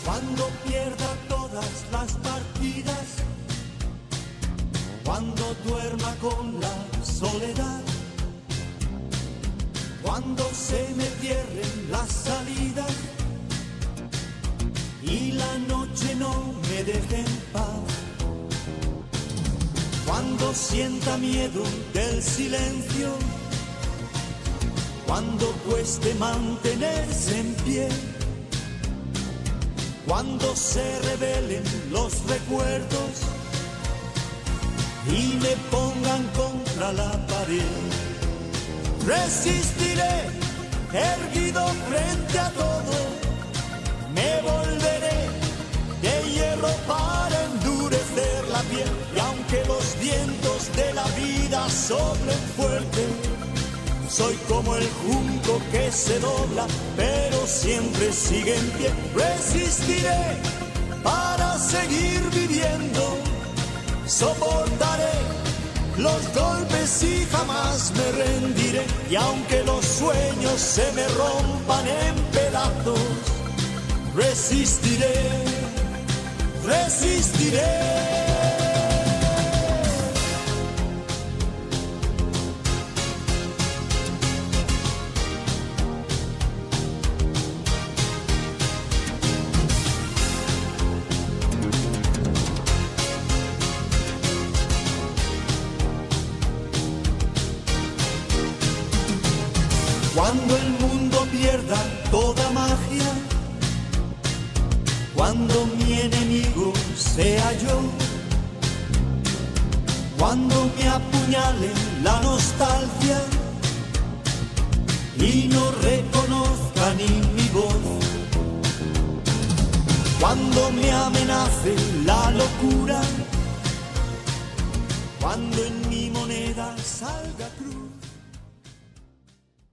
Cuando pierda todas las partidas, cuando duerma con la soledad, cuando se me cierren las salidas y la noche no me deje en paz, cuando sienta miedo del silencio, cuando cueste mantenerse en pie, cuando se revelen los recuerdos y me pongan contra la pared, resistiré erguido frente a todo, me volveré de hierro para endurecer la piel, y aunque los vientos de la vida soplen fuerte, soy como el junco que se dobla, pero siempre sigue en pie. Resistiré para seguir viviendo, soportaré los golpes y jamás me rendiré. Y aunque los sueños se me rompan en pedazos, resistiré, resistiré. Cuando el mundo pierda toda magia, cuando mi enemigo sea yo, cuando me apuñale la nostalgia y no reconozca ni mi voz, cuando me amenace